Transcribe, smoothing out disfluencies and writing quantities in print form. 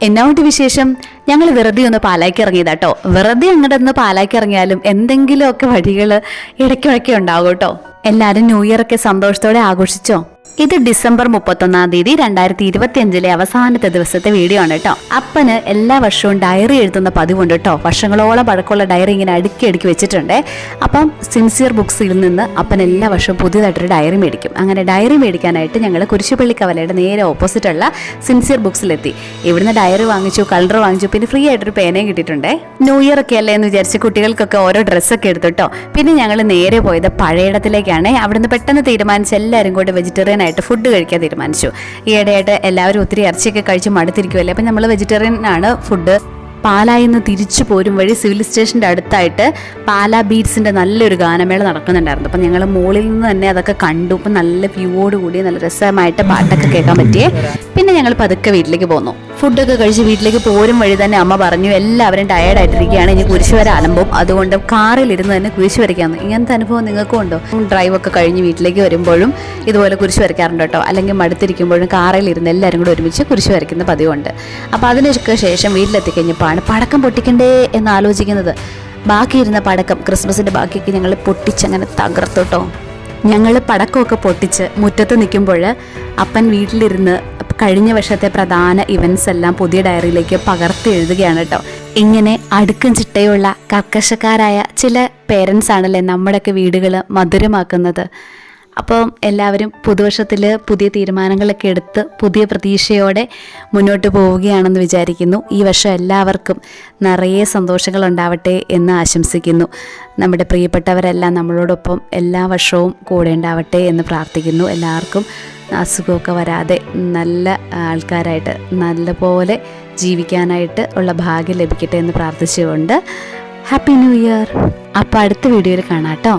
എന്നാമത്തെ വിശേഷം? ഞങ്ങൾ വെറുതെ ഒന്ന് പാലാക്കി ഇറങ്ങിയതാട്ടോ. വെറുതെ അങ്ങോട്ട് ഒന്ന് പാലാക്കി ഇറങ്ങിയാലും എന്തെങ്കിലുമൊക്കെ വഴികൾ ഇടയ്ക്കിടയ്ക്ക് ഉണ്ടാവും കേട്ടോ. എല്ലാവരും ന്യൂ ഇയർ ഒക്കെ സന്തോഷത്തോടെ ആഘോഷിച്ചോ? ഇത് ഡിസംബർ 31-ാം തീയതി 2025 അവസാനത്തെ ദിവസത്തെ വീഡിയോ ആണ് കേട്ടോ. അപ്പന് എല്ലാ വർഷവും ഡയറി എഴുതുന്ന പതിവുണ്ട് കേട്ടോ. വർഷങ്ങളോളം പഴക്കമുള്ള ഡയറി ഇങ്ങനെ അടുക്കി വെച്ചിട്ടുണ്ട്. അപ്പം സിൻസിയർ ബുക്സിൽ നിന്ന് അപ്പൻ എല്ലാ വർഷവും പുതിയതായിട്ടൊരു ഡയറി മേടിക്കും. അങ്ങനെ ഡയറി മേടിക്കാനായിട്ട് ഞങ്ങൾ കുരിശുപള്ളിക്കവലയുടെ നേരെ ഓപ്പോസിറ്റുള്ള സിൻസിയർ ബുക്സിലെത്തി. ഇവിടുന്ന് ഡയറി വാങ്ങിച്ചു, കളർ വാങ്ങിച്ചു, പിന്നെ ഫ്രീ ആയിട്ടൊരു പേനയും കിട്ടിയിട്ടുണ്ട്. ന്യൂ ഇയർ ഒക്കെ അല്ലേ എന്ന് വിചാരിച്ച് കുട്ടികൾക്കൊക്കെ ഓരോ ഡ്രസ്സൊക്കെ എടുത്തു കേട്ടോ. പിന്നെ ഞങ്ങൾ നേരെ പോയത് പഴയിടത്തിലേക്കാണ്. അവിടുന്ന് പെട്ടെന്ന് തീരുമാനിച്ച് എല്ലാവരും കൂടെ വെജിറ്റേറിയൻ ഫുഡ് കഴിക്കാൻ തീരുമാനിച്ചു. ഈയിടെയായിട്ട് എല്ലാവരും ഒത്തിരി ഇറച്ചിയൊക്കെ കഴിച്ച് മടുത്തിരിക്കുമല്ലേ. അപ്പം നമ്മൾ വെജിറ്റേറിയൻ ആണ് ഫുഡ്. പാലായിൽ നിന്ന് തിരിച്ചു പോരും വഴി സിവിൽ സ്റ്റേഷൻ്റെ അടുത്തായിട്ട് പാലാ ബീറ്റ്സിൻ്റെ നല്ലൊരു ഗാനമേള നടക്കുന്നുണ്ടായിരുന്നു. അപ്പം ഞങ്ങൾ മുകളിൽ നിന്ന് തന്നെ അതൊക്കെ കണ്ടു. ഇപ്പം നല്ല വ്യൂവോട് കൂടി നല്ല രസമായിട്ട് പാട്ടൊക്കെ കേൾക്കാൻ പറ്റിയേ. പിന്നെ ഞങ്ങൾ പതുക്കെ വീട്ടിലേക്ക് പോന്നു. ഫുഡൊക്കെ കഴിച്ച് വീട്ടിലേക്ക് പോരും വഴി തന്നെ അമ്മ പറഞ്ഞു എല്ലാവരും ടയേർഡായിട്ടിരിക്കുകയാണ്, ഇനി കുരിശ് വരെ അലമ്പും, അതുകൊണ്ട് കാറിലിരുന്ന് തന്നെ കുരിശ് വരയ്ക്കാമെന്ന്. ഇങ്ങനത്തെ അനുഭവം നിങ്ങൾക്കും ഉണ്ടോ? ഡ്രൈവൊക്കെ കഴിഞ്ഞ് വീട്ടിലേക്ക് വരുമ്പോഴും ഇതുപോലെ കുരിശ് വരയ്ക്കാറുണ്ട് കേട്ടോ. അല്ലെങ്കിൽ മടുത്തിരിക്കുമ്പോഴും കാറിലിരുന്ന് എല്ലാവരും കൂടെ ഒരുമിച്ച് കുരിശ് വരയ്ക്കുന്ന പതിവുണ്ട്. അപ്പോൾ അതിനൊക്കെ ശേഷം വീട്ടിലെത്തിക്കഴിഞ്ഞപ്പോൾ പടക്കം പൊട്ടിക്കണ്ടേ എന്ന് ആലോചിക്കുന്നത്. ബാക്കിയിരുന്ന പടക്കം, ക്രിസ്മസിൻ്റെ ബാക്കിയൊക്കെ ഞങ്ങൾ പൊട്ടിച്ചങ്ങനെ തകർത്തു കേട്ടോ. ഞങ്ങൾ പടക്കമൊക്കെ പൊട്ടിച്ച് മുറ്റത്ത് നിൽക്കുമ്പോൾ അപ്പൻ വീട്ടിലിരുന്ന് കഴിഞ്ഞ വർഷത്തെ പ്രധാന ഇവൻറ്റ്സ് എല്ലാം പുതിയ ഡയറിയിലേക്ക് പകർത്തി എഴുതുകയാണ് കേട്ടോ. ഇങ്ങനെ അടുക്കും ചിട്ടയുള്ള കർക്കശക്കാരായ ചില പേരൻസ് ആണല്ലേ നമ്മുടെയൊക്കെ വീടുകൾ മധുരമാക്കുന്നത്. അപ്പം എല്ലാവരും പുതുവർഷത്തിൽ പുതിയ തീരുമാനങ്ങളൊക്കെ എടുത്ത് പുതിയ പ്രതീക്ഷയോടെ മുന്നോട്ട് പോവുകയാണെന്ന് വിചാരിക്കുന്നു. ഈ വർഷം എല്ലാവർക്കും നിറയെ സന്തോഷങ്ങൾ ഉണ്ടാവട്ടെ എന്ന് ആശംസിക്കുന്നു. നമ്മുടെ പ്രിയപ്പെട്ടവരെല്ലാം നമ്മളോടൊപ്പം എല്ലാ വർഷവും കൂടെ ഉണ്ടാവട്ടെ എന്ന് പ്രാർത്ഥിക്കുന്നു. എല്ലാവർക്കും അസുഖമൊക്കെ വരാതെ നല്ല ആൾക്കാരായിട്ട് നല്ല പോലെ ജീവിക്കാനായിട്ട് ഉള്ള ഭാഗ്യം ലഭിക്കട്ടെ എന്ന് പ്രാർത്ഥിച്ചുകൊണ്ട് ഹാപ്പി ന്യൂ ഇയർ. അപ്പോൾ അടുത്ത വീഡിയോയിൽ കാണാം കേട്ടോ.